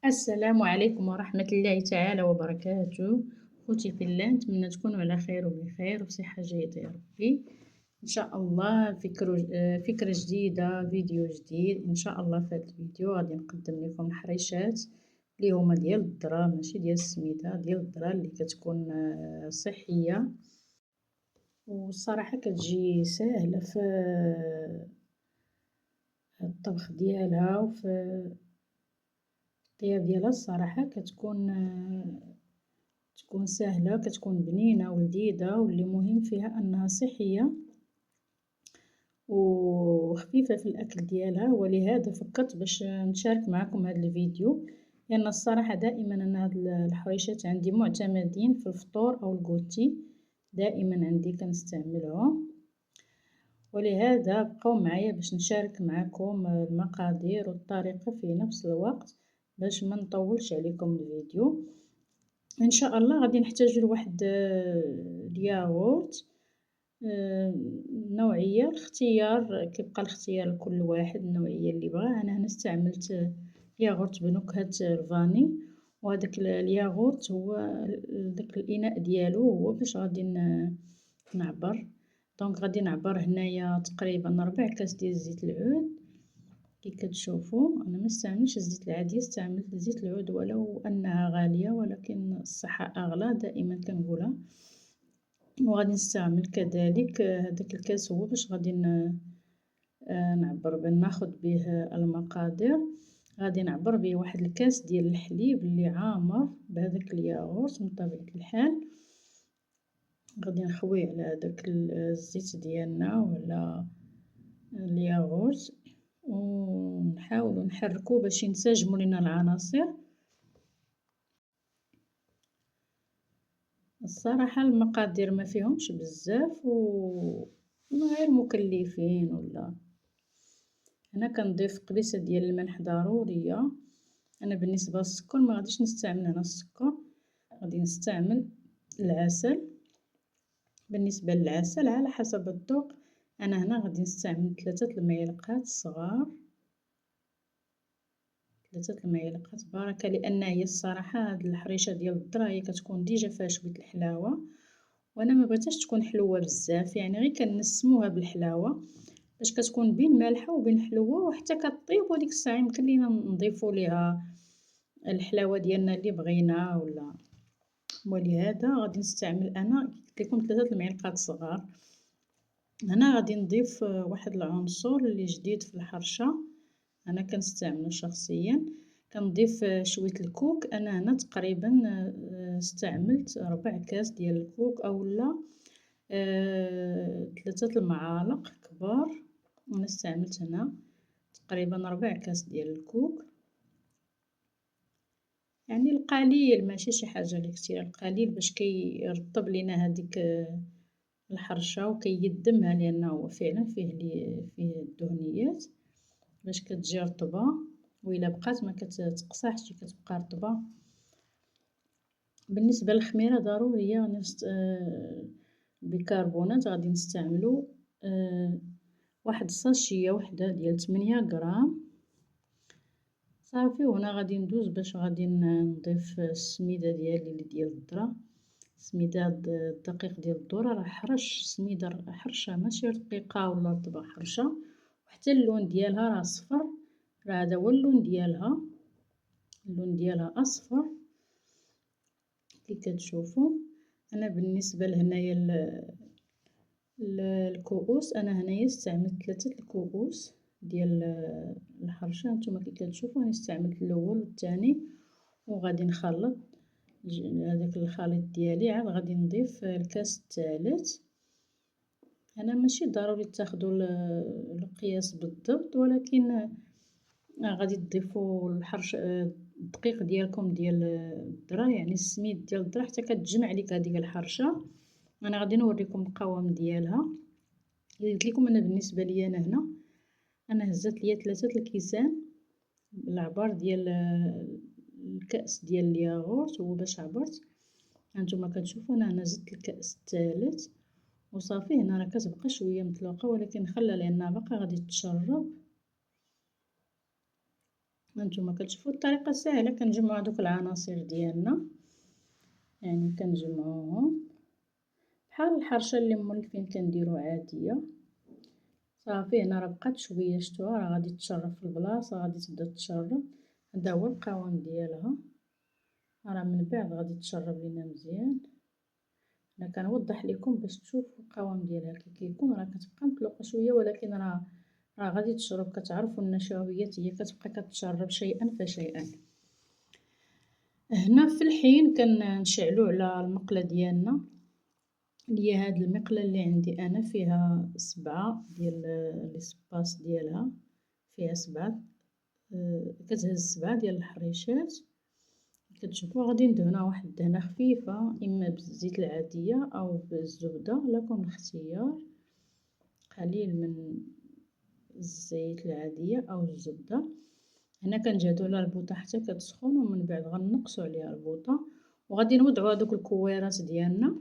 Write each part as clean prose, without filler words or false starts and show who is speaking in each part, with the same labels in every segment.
Speaker 1: السلام عليكم ورحمة الله تعالى وبركاته. خوتي في الله، نتمنى تكونوا على خير وبخير وبصحة جيدة يا ربي. إن شاء الله فكرة جديدة، فيديو جديد إن شاء الله. في هذا الفيديو غادي نقدم لكم حريشات اللي هما ديال الذرة، ماشي ديال السميدة، ديال الذرة اللي كتكون صحية، والصراحة كتجي ساهلة في الطبخ ديالها وفي الطياب ديالها. الصراحة تكون ساهلة، كتكون بنينة ولذيذة، واللي مهم فيها أنها صحية وخفيفة في الأكل ديالها. ولهذا فكرت باش نشارك معكم هذا الفيديو، لأن الصراحة دائما أنا هاد الحريشات عندي معتمدين في الفطور أو الكوتي، دائما عندي كنستعملهم. ولهذا بقاو معايا باش نشارك معكم المقادير والطريقة في نفس الوقت باش ما نطولش عليكم الفيديو. ان شاء الله غادي نحتاج لواحد الياغورت، نوعية الاختيار كيبقى الاختيار لكل واحد النوعية اللي بغاه. انا هنا استعملت ياغورت بنكهة الفاني، وهذاك الياغورت هو داك الاناء ديالو هو باش غادي نعبر. دونك غادي نعبر هنايا تقريبا 4 كاس ديال زيت العود. كي كتشوفوا انا ما استعملش الزيت العادي، استعملت زيت العود ولو انها غاليه، ولكن الصحه اغلى دائما كنقولها. وغادي نستعمل كذلك هذاك الكاس هو باش غادي نعبر به، ناخذ به المقادير. غادي نعبر به واحد الكاس ديال الحليب اللي عامر بهذاك الياغورت من طبيعه الحال. غادي نخويه على هذاك الزيت ديالنا ولا الياغورت، ونحاولوا نحركوه باش ينسجموا لنا العناصر. الصراحه المقادير ما فيهمش بزاف غير مكلفين. ولا انا كنضيف قبيصه ديال الملح ضروريه. انا بالنسبه للسكر ما غاديش نستعمل هنا السكر، غادي نستعمل العسل. بالنسبه للعسل على حسب الذوق، انا هنا غادي نستعمل 3 المعالق صغار، 3 المعالق بركه، لان هي الصراحه هاد الحريشه ديال الذره هي كتكون ديجا فيها شويه الحلاوه، وانا ما بغيتهاش تكون حلوه بزاف، يعني غير كنسموها بالحلاوه باش كتكون بين مالحه وبين حلوه وحتى كطيب. وديك الساعه يمكن لينا نضيفوا ليها الحلاوه ديالنا اللي بغينا ولا. ولهذا غادي نستعمل انا قلت لكم 3 المعالق صغار. هنا غادي نضيف واحد العنصر اللي جديد في الحرشه انا كنستعمله شخصيا، كنضيف شويه الكوك. انا هنا تقريبا استعملت 4 كاس ديال الكوك اولا 3 المعالق كبار. انا استعملت هنا تقريبا 4 كاس ديال الكوك، يعني القليل ماشي شي حاجه اللي كثيره، القليل باش كيرطب لينا هذيك الحرشه وكيدمها، لانه هو فعلا فيه الدهنيات باش كتجي رطبه، وإلا بقات ما كتقصحش كتبقى رطبه. بالنسبه للخميره ضروريه بيكربونات غادي نستعملو واحد الساشيه وحده ديال 8 غرام صافي. وهنا غادي ندوز باش غادي نضيف السميده ديالي اللي ديال الذره، سميده الدقيق ديال الذره، راه حرش سميده حرشه ماشي رقيقه ولا رطبه، حرشه. وحتى اللون ديالها راه صفر، راه هذا هو اللون ديالها، اللون ديالها اصفر كي كتشوفوا. انا بالنسبه لهنايا الكؤوس، انا هنايا استعملت 3 الكؤوس ديال الحرشه. نتوما كي كتشوفوا انا استعملت الاول والثاني، وغادي نخلط هذاك الخليط ديالي. عاد غادي نضيف الكاس الثالث. انا ماشي ضروري تاخذوا القياس بالضبط، ولكن غادي تضيفوا الدقيق ديالكم ديال الذره، يعني السميد ديال الذره حتى كتجمع لك هذيك الحرشه. انا غادي نوريكم القوام ديالها. قلت لكم انا بالنسبه لي انا هنا انا هزت ليا 3 الكيسان العبار ديال الكاس ديال الياغورت. هو باش عبرت هانتوما كتشوفوا انا زدت الكاس الثالث وصافي. هنا راه كتبقى شويه مطلوقه، ولكن خلى لانها باقا غادي تشرب. هانتوما كتشوفوا الطريقة ساهلة. كنجمعو هادوك العناصر ديالنا، يعني كنجمعوهم بحال الحرشة اللي مولفين كنديرو عادية. صافي هنا راه بقات شوية، شتوها راه غادي تشرب في البلاصة، غادي تبدا تشرب. هذا هو القوام ديالها، راه من بعد غادي تشرب لينا مزيان. انا كنوضح لكم باش تشوفوا القوام ديالها كي كيكون. راه كتبقى مطلوقة شوية ولكن راه غادي تشرب. كتعرفوا النشويات هي كتبقى كتشرب شيئا فشيئا. هنا في الحين كنشعلو على المقلة ديالنا، اللي هي هاد المقلة اللي عندي انا فيها 7 ديال لي سباس ديالها، فيها 7 كتهز 7 ديال الحريشات. كتشوفوا غادي ندهنوها واحد الدهنة خفيفة، اما بالزيت العادية او بالزبدة، لكم الاختيار. قليل من الزيت العادية او الزبدة. هنا كنجهدو على البوطة حتى كتسخن، ومن بعد غنقصو عليها البوطة وغادي نوضعو هادوك الكويرات ديالنا.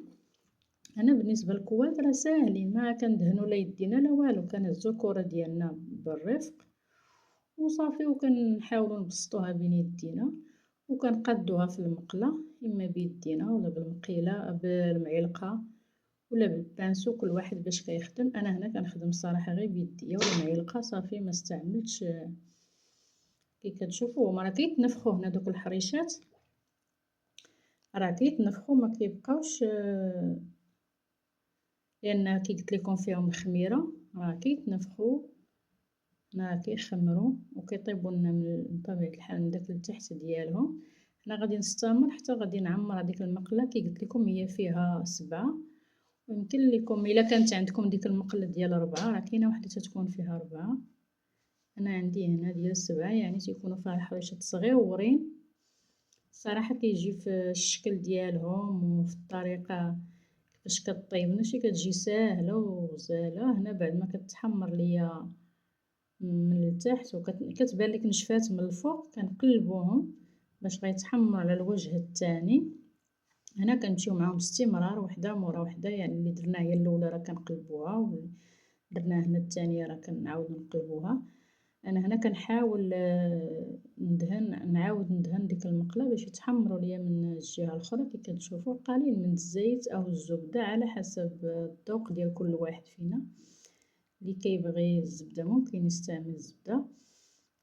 Speaker 1: انا بالنسبة للكوات راه ساهلين، ما كندهنو لا يدينا لا والو، كنهزو الكرة ديالنا بالرفق وصافي، وكنحاولو نبسطوها بين يدينا وكنقادوها في المقلة، اما بيدينا ولا بالمقيلة بالمعلقة ولا بالبانسو، كل واحد باش كيخدم. انا هنا كنخدم الصراحة غير بيديا ولا معلقة صافي، ما استعملتش. كي كتشوفوا هما راه كيتنفخوا هنا دوك الحريشات، راه كيتنفخوا ما كيبقاوش، لان كي قلت لكم فيهم الخميره راه كيتنفخوا، هنا كيخمروا وكيطيبوا لنا من طبيعه الحال من داك التحت ديالهم. هنا غادي نستمر حتى غادي نعمر هذيك المقله. كي قلت لكم هي فيها 7، ويمكن لكم الا كانت عندكم ديك المقله ديال 4، راه كاينه وحده تتكون فيها 4. انا عندي هنا ديال 7، يعني تيكونوا فيها الحريشات صغيورين. الصراحه كيجي في الشكل ديالهم وفي الطريقه كيفاش كطيب ماشي كتجي ساهله وغزاله. هنا بعد ما كتحمر ليا من التحت وكتبان لك نشفات من الفوق، كنقلبوهم باش غيتحمر على الوجه الثاني. هنا كنمشيو معاهم باستمرار وحده مورا وحده، يعني اللي درنا هي الاولى راه كنقلبوها، درنا هنا الثانيه راه كنعاودو نقلبوها. انا هنا كنحاول نعاود ندهن ديك المقله باش يتحمروا ليا من الجهه الاخرى. كي كتشوفوا قليل من الزيت او الزبده على حسب الذوق ديال كل واحد فينا. اللي كيبغي الزبده ممكن يستعمل الزبده،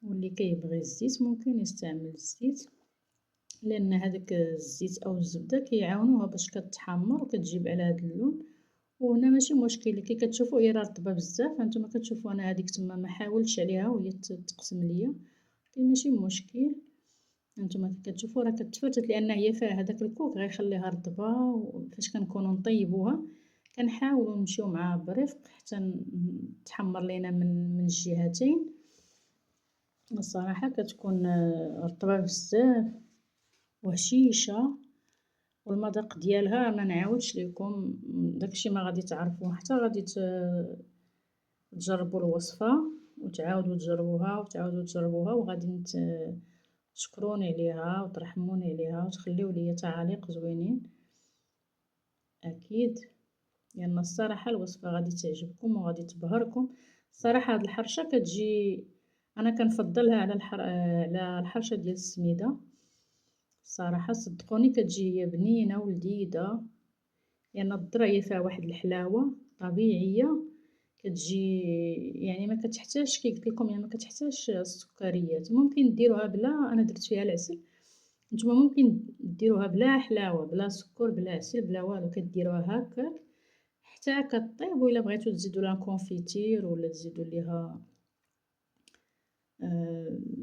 Speaker 1: واللي كيبغي الزيت ممكن يستعمل الزيت، لان هذاك الزيت او الزبده كيعاونوها باش كتحمر وكتجيب على هذا اللون. وهنا ماشي مشكل، كي كتشوفوا هي راه رطبه بزاف، هانتوما كتشوفوا انا هذيك تما ما حاولتش عليها وهي تقسم ليا، لكن ماشي مشكل. هانتوما كي كتشوفوا راه كتفرتت لان هي فيها هذاك الكوك غيخليها رطبه. وفاش كنكونوا نطيبوها كنحاولوا نمشيو معاها برفق حتى تحمر لينا من الجهتين. الصراحه كتكون رطبه بزاف وهشيشه، والمذاق ديالها ما نعاودش لكم، داكشي ما غادي تعرفوه حتى غادي تجربوا الوصفه وتعاودوا تجربوها وتعاودوا تجربوها، وغادي تشكروني عليها وترحموني عليها وتخليو لي تعاليق زوينين اكيد، لان يعني الصراحه الوصفه غادي تعجبكم وغادي تبهركم. الصراحه هاد الحرشه كتجي انا كنفضلها على الحرشه ديال السميده. الصراحه صدقوني كتجي هي بنينه ولذيذه، لان الذره هي فيها واحد الحلاوه طبيعيه كتجي، يعني ما كتحتاجش كي قلت لكم، يعني ما كتحتاجش السكريات. ممكن ديروها بلا، انا درت فيها العسل، نتوما ممكن ديروها بلا حلاوه بلا سكر بلا عسل بلا والو، كديروها هكاك حتى كطيب. وإلا بغيتو تزيدوا لها كونفيتير ولا تزيدوا ليها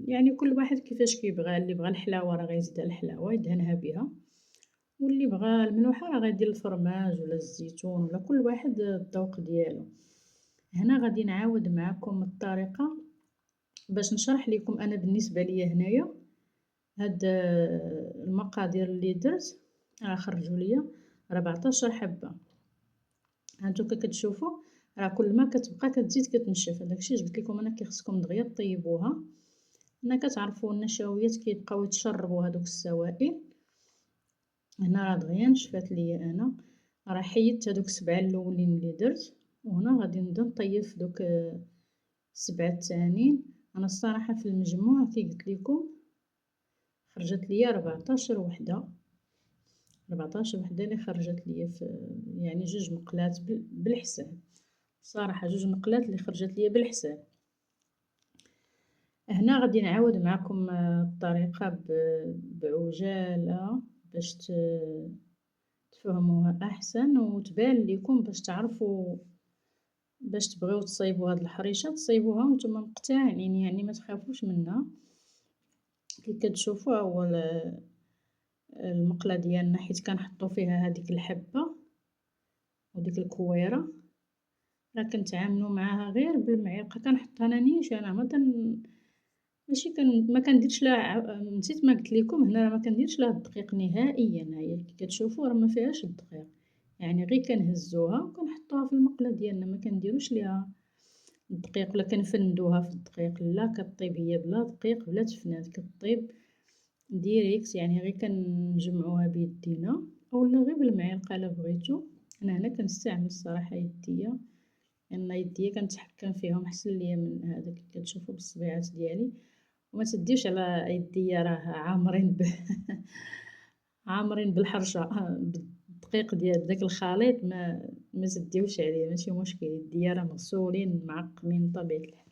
Speaker 1: يعني كل واحد كيفاش كيبغى. اللي بغى الحلاوه راه غيزيدها الحلاوه يدهنها بها، واللي بغى الملوحه راه غيدير الفرماج ولا الزيتون، ولا كل واحد الذوق ديالو. هنا غادي نعاود معكم الطريقه باش نشرح لكم انا بالنسبه ليا هنايا هاد المقادير اللي درت. راه خرجوا ليا 14 حبه. هانتو كتشوفوا راه كل ما كتبقى كتزيد كتنشف. داكشي قلت لكم انا كي خصكم دغيا طيبوها. هنا كتعرفوا النشويات كيبقاو يتشربوا هذوك السوائل. هنا راه دغيا نشفات ليا، انا راه حيدت هذوك 7 الاولين اللي درت، وهنا غادي نبدا نطيب دوك 7 الثانيين. أنا الصراحة في المجموع كي قلت لكم خرجت ليا 14 وحدة، 14 وحدة اللي خرجت ليا في يعني 2 مقلات بالحساب، صراحة 2 مقلات اللي خرجت ليا بالحساب. هنا غادي نعاود معكم الطريقة بعجالة باش تفهموها أحسن وتبان ليكم باش تعرفوا باش تبغيو تصايبوا هاد الحريشة تصايبوها وانتم مقتنعين، يعني ما تخافوش منها. كي كتشوفوا هو المقلة ديالنا حيت كنحطو فيها هاديك الحبة وديك الكويرة، راه كنتعاملو معاها غير بالمعلقة، كنحطها انا نيشان ماشي ما كنديرش لها نسيت ما قلت لكم هنا ما كنديرش لها الدقيق نهائيا. هي كي كتشوفوا راه ما فيهاش الدقيق، يعني غير كنهزوها وكنحطوها في المقلة ديالنا، ما كنديروش ليها الدقيق ولا كنفندوها في الدقيق، لا كطيب هي بلا دقيق بلا تفنات، كطيب ديريكت، يعني غير كنجمعوها بيدينا اولا غير بالمعلقة الا بغيتو. انا هنا كنستعمل الصراحة يديا، لان يديا كنتحكم فيهم احسن ليا من هذا كي كتشوفوا بالصبيعات ديالي. وما تديوش على يديا راه عامرين عامرين بالحرشة بالدقيق ديال داك الخليط، ما تديوش عليه ماشي مشكل، يديا راه مغسولين معقمين بطبيعة الحال.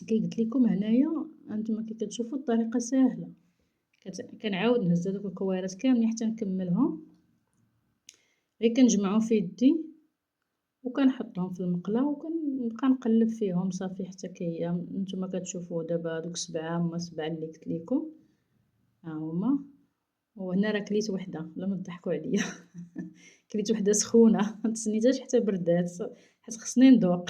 Speaker 1: كي قلت لكم هنايا انتما كي كتشوفوا الطريقة ساهلة، كنعاود نهز هذوك الكويرات كاملين حتى نكملهم، غير كنجمعهم في يدي وكنحطهم في المقلة وكنبقى نقلب فيهم صافي حتى نتوما كتشوفوا دابا هادوك 7 هما 7 اللي قلت لكم ها هما. وهنا راه كليت وحدة بلا ما تضحكوا عليا كليت وحدة سخونة متسنيتهاش حتى بردات حيت خصني نذوق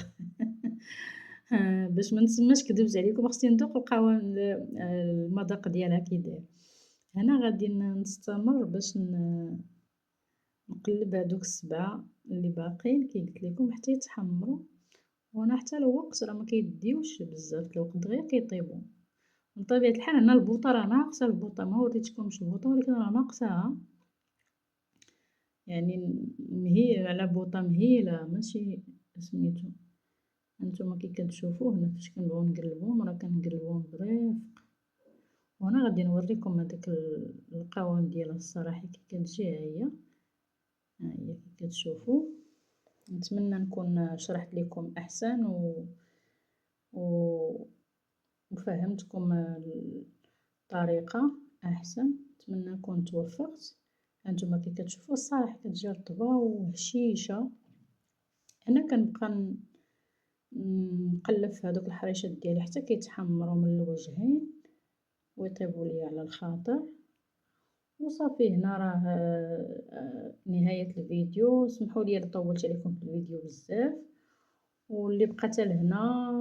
Speaker 1: باش ما نتسماش كذبت عليكم، خصني نذوق القوام المذاق ديالها كي داير. هنا غادي نستمر باش نقلب هادوك 7 اللي باقيين كي قلت لكم حتى يتحمروا. وهنا حتى الوقت راه ما كيديوش بزاف الوقت، دغيا كيطيبوا. من طبيعة الحال هنا البوطة راه ناقصة، البوطة ما وريتكمش البوطة ولكن راه ناقصاها، يعني مهيلة على بوطة مهيلة ماشي سميتو. هانتوما كي كتشوفوا هنا فاش كنبغيو نقلبوهم راه كنقلبوهم برفق. وهنا غادي نوريكم هداك القوام ديالها الصراحة كي كتجي ها هي كي كتشوفوا. نتمنى نكون شرحت لكم احسن و... وفهمتكم الطريقة احسن، نتمنى نكون توفقت. هانتوما كي كتشوفوا الصراحة كتجي رطبة وهشيشة. انا كنبقى نقلب في هذوك الحريشات ديالي حتى كيتحمروا من الوجهين ويطيبوا لي على الخاطر وصافي. هنا راه نهاية الفيديو، سمحوا لي طولت عليكم في الفيديو بزاف، واللي بقى حتى لهنا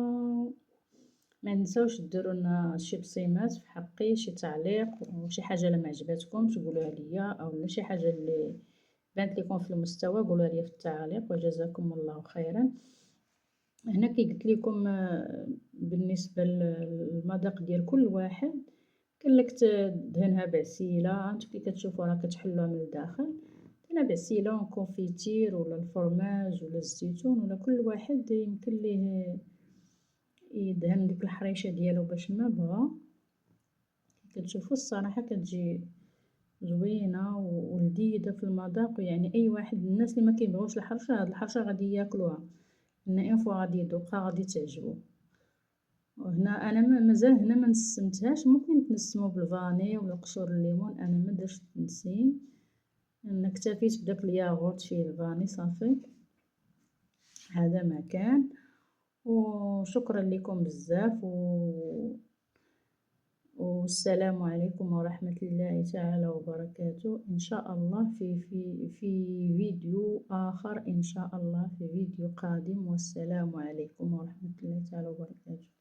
Speaker 1: ما نساوش ديروا لنا شي بصيمات في حقي، شي تعليق وشي حاجه الا ما عجباتكم تقولوها ليا، او شي حاجه اللي بانت لكم في المستوى قولوها ليا في التعليق وجزاكم الله خيرا. هنا كي قلت لكم بالنسبه للمذاق ديال كل واحد كاين لك تدهنها بعسيله، انتو كي كتشوفوا راه كتحلوها من الداخل دهنها بعسيله كونفيتير ولا الفرماج ولا الزيتون ولا كل واحد يمكن ليه يدهن ديك الحريشه ديالو باش ما بغا. كتشوفوا الصراحه كتجي زوينه ولذيذه في المذاق، يعني اي واحد الناس اللي ما كيبغيوش الحرشه هاد الحرشه غادي ياكلوها، ان اون فوا غادي يذوقها غادي تعجبو. وهنا انا مازال هنا ما نسمتهاش، ممكن نتنسمو بالفاني ولا قشور الليمون، انا ما درتش التنسيم، انا اكتفيت بداك الياغورت فيه الفاني صافي. هذا ما كان، وشكرا لكم بزاف والسلام عليكم ورحمة الله تعالى وبركاته. إن شاء الله في فيديو آخر، إن شاء الله في فيديو قادم، والسلام عليكم ورحمة الله تعالى وبركاته.